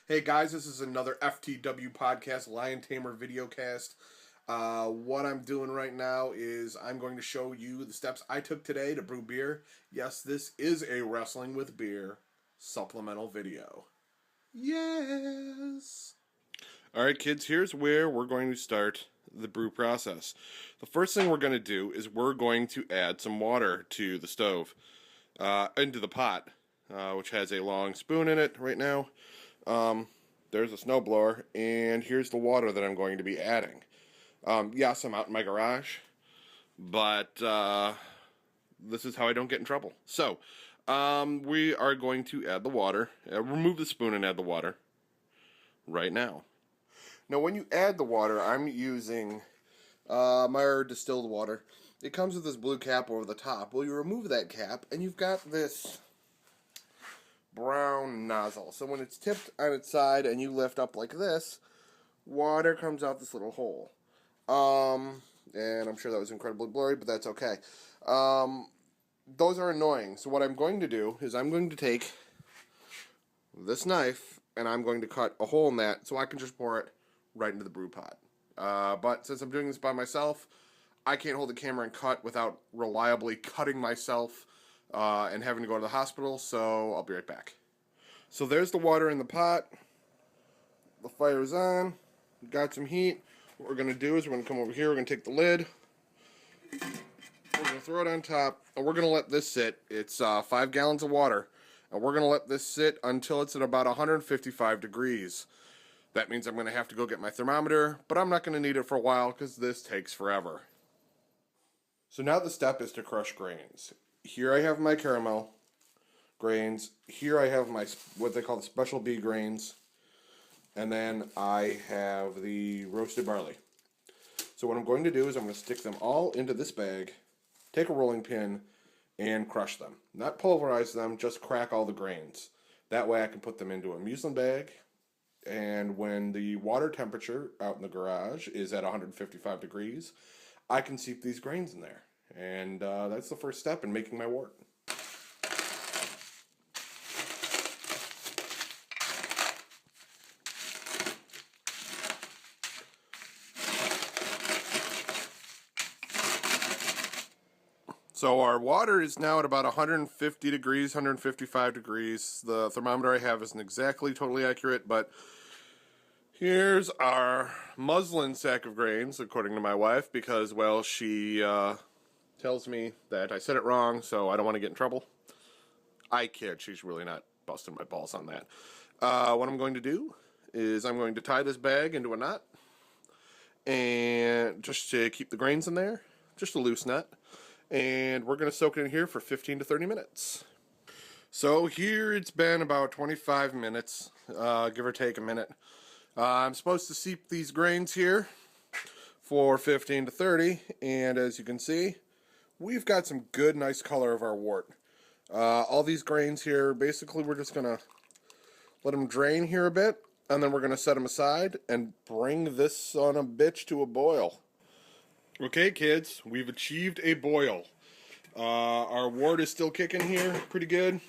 Hey guys, this is another FTW podcast, Liontamer videocast. What I'm doing right now is I'm going to show you the steps I took today to brew beer. Yes, this is a Wrestling with Beer supplemental video. Yes! Alright kids, here's where we're going to start the brew process. The first thing we're going to do is we're going to add some water to the stove, into the pot, which has a long spoon in it right now. There's a snowblower, and here's the water that I'm going to be adding. Yes, I'm out in my garage, but this is how I don't get in trouble. So, we are going to add the water. Remove the spoon and add the water right now. Now, when you add the water, I'm using my distilled water. It comes with this blue cap over the top. Well, you remove that cap, and you've got this brown nozzle. So when it's tipped on its side and you lift up like this, water comes out this little hole. And I'm sure that was incredibly blurry, but that's okay. Those are annoying. So what I'm going to do is I'm going to take this knife and I'm going to cut a hole in that so I can just pour it right into the brew pot. But since I'm doing this by myself, I can't hold the camera and cut without reliably cutting myself and having to go to the hospital, so I'll be right back. So there's the water in the pot. The fire's on. We've got some heat. What we're going to do is we're going to come over here. We're going to take the lid. We're going to throw it on top, and we're going to let this sit. It's 5 gallons of water, and we're going to let this sit until it's at about 155 degrees. That means I'm going to have to go get my thermometer, but I'm not going to need it for a while because this takes forever. So now the step is to crush grains. Here I have my caramel grains. Here I have my, what they call the special B grains. And then I have the roasted barley. So what I'm going to do is I'm going to stick them all into this bag, take a rolling pin, and crush them. Not pulverize them, just crack all the grains. That way I can put them into a muslin bag. And when the water temperature out in the garage is at 155 degrees, I can seep these grains in there. And that's the first step in making my wort. So our water is now at about 150 degrees, 155 degrees. The thermometer I have isn't exactly totally accurate, but here's our muslin sack of grains, according to my wife, because, well, she tells me that I said it wrong, so I don't want to get in trouble. I kid, she's really not busting my balls on that. What I'm going to do is I'm going to tie this bag into a knot, and just to keep the grains in there, just a loose knot, and we're going to soak it in here for 15 to 30 minutes. So here it's been about 25 minutes, give or take a minute. I'm supposed to seep these grains here for 15 to 30, and as you can see, we've got some good, nice color of our wort. All these grains here, basically we're just going to let them drain here a bit, and then we're going to set them aside and bring this son of a bitch to a boil. Okay, kids, we've achieved a boil. Our wort is still kicking here pretty good.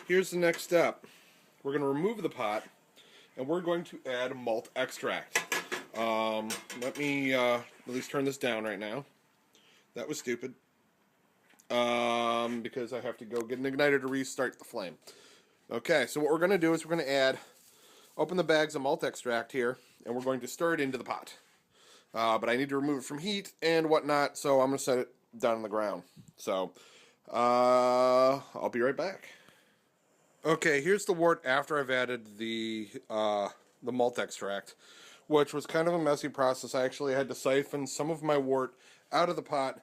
Here's the next step. We're going to remove the pot, and we're going to add malt extract. Let me at least turn this down right now. That was stupid. Because I have to go get an igniter to restart the flame. Okay, so what we're going to do is we're going to open the bags of malt extract here, and we're going to stir it into the pot. But I need to remove it from heat and whatnot, so I'm going to set it down on the ground. So, I'll be right back. Okay, here's the wort after I've added the malt extract, which was kind of a messy process. I actually had to siphon some of my wort out of the pot.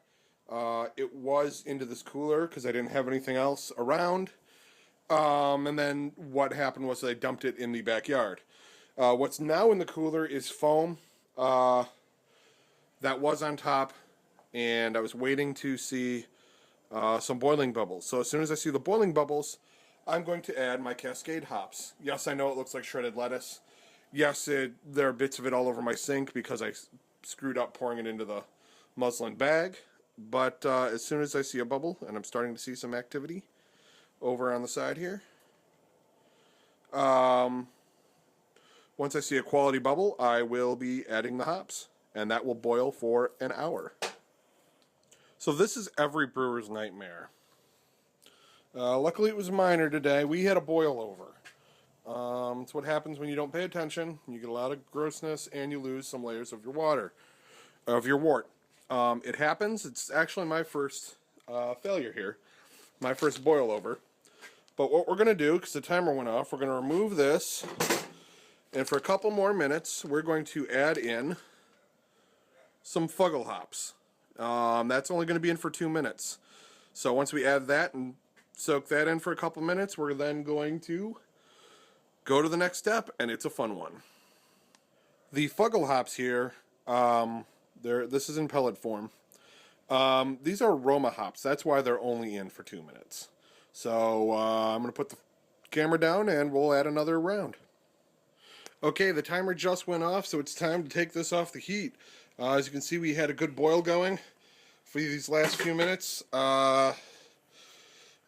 It was into this cooler because I didn't have anything else around. And then what happened was I dumped it in the backyard. What's now in the cooler is foam that was on top, and I was waiting to see some boiling bubbles. So as soon as I see the boiling bubbles, I'm going to add my Cascade hops. Yes, I know it looks like shredded lettuce. Yes, there are bits of it all over my sink because I screwed up pouring it into the muslin bag. but as soon as I see a bubble, and I'm starting to see some activity over on the side here, once I see a quality bubble, I will be adding the hops, and that will boil for an hour. So this is every brewer's nightmare. Luckily it was minor today. We had a boil over. It's what happens when you don't pay attention. You get a lot of grossness and you lose some layers of your wort. It happens. It's actually my first failure here. My first boil over. But what we're going to do, because the timer went off, we're going to remove this. And for a couple more minutes, we're going to add in some Fuggle hops. That's only going to be in for 2 minutes. So once we add that and soak that in for a couple minutes, we're then going to go to the next step, and it's a fun one. The Fuggle hops here, this is in pellet form. These are aroma hops. That's why they're only in for 2 minutes. So I'm going to put the camera down and we'll add another round. Okay, the timer just went off, so it's time to take this off the heat. As you can see, we had a good boil going for these last few minutes. And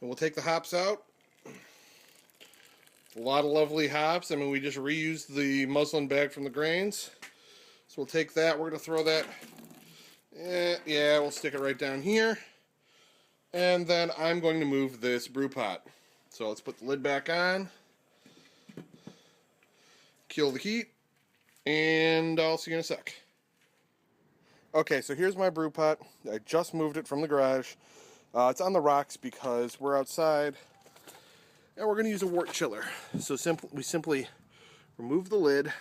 we'll take the hops out. A lot of lovely hops. I mean, we just reused the muslin bag from the grains. So we'll take that. We're going to throw that. Yeah, we'll stick it right down here. And then I'm going to move this brew pot. So let's put the lid back on. Kill the heat. And I'll see you in a sec. Okay, so here's my brew pot. I just moved it from the garage. It's on the rocks because we're outside. And we're going to use a wort chiller. So we simply remove the lid.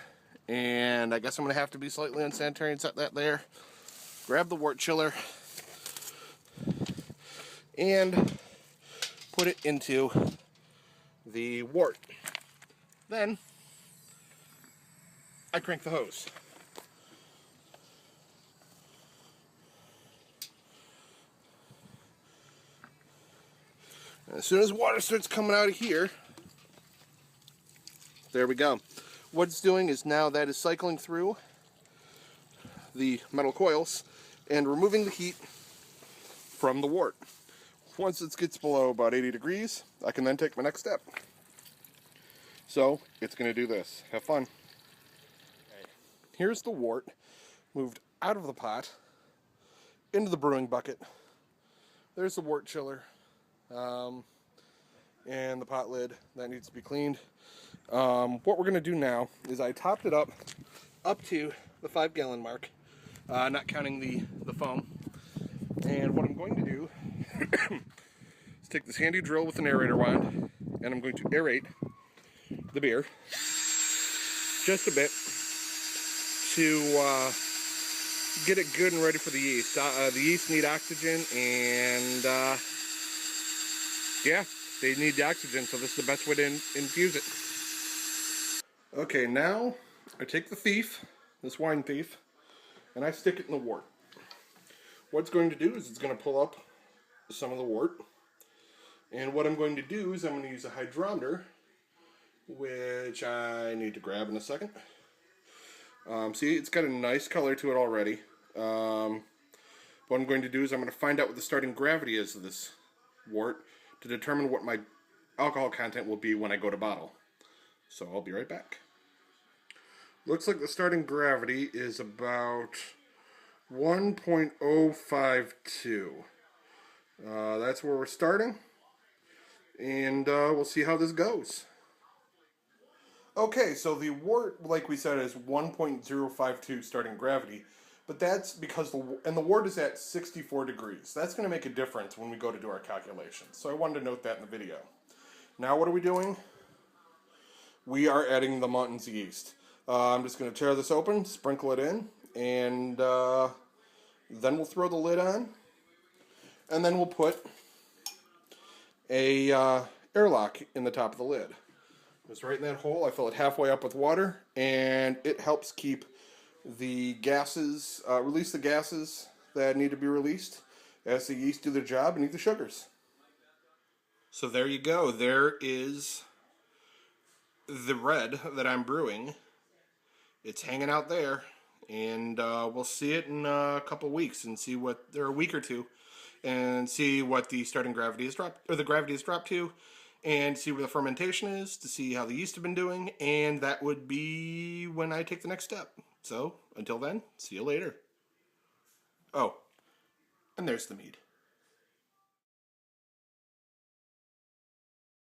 And I guess I'm going to have to be slightly unsanitary and set that there. Grab the wort chiller. And put it into the wort. Then I crank the hose. And as soon as water starts coming out of here, there we go. What it's doing is now that is cycling through the metal coils and removing the heat from the wort. Once it gets below about 80 degrees, I can then take my next step. So it's going to do this. Have fun. Okay. Here's the wort moved out of the pot into the brewing bucket. There's the wort chiller. And the pot lid that needs to be cleaned. What we're going to do now is I topped it up to the 5-gallon mark, not counting the foam. And what I'm going to do is take this handy drill with an aerator wand, and I'm going to aerate the beer just a bit to get it good and ready for the yeast. The yeast need oxygen, and yeah, they need the oxygen, so this is the best way to infuse it. Okay, now I take the thief, this wine thief, and I stick it in the wort. What it's going to do is it's going to pull up some of the wort. And what I'm going to do is I'm going to use a hydrometer, which I need to grab in a second. See, it's got a nice color to it already. What I'm going to do is I'm going to find out what the starting gravity is of this wort to determine what my alcohol content will be when I go to bottle. So I'll be right back. Looks like the starting gravity is about 1.052. That's where we're starting. And we'll see how this goes. Okay, so the wort, like we said, is 1.052 starting gravity. But that's because the wort is at 64 degrees. That's going to make a difference when we go to do our calculations. So I wanted to note that in the video. Now what are we doing? We are adding the Muntins yeast. I'm just going to tear this open, sprinkle it in, and then we'll throw the lid on. And then we'll put a airlock in the top of the lid. It's right in that hole. I fill it halfway up with water, and it helps keep the gases, release the gases that need to be released as the yeast do their job and eat the sugars. So there you go. There is the red that I'm brewing. It's hanging out there, and we'll see it in a couple weeks and see what, or a week or two, and see what the starting gravity has dropped, or the gravity has dropped to, and see where the fermentation is, to see how the yeast have been doing, and that would be when I take the next step. So, until then, see you later. Oh, and there's the mead.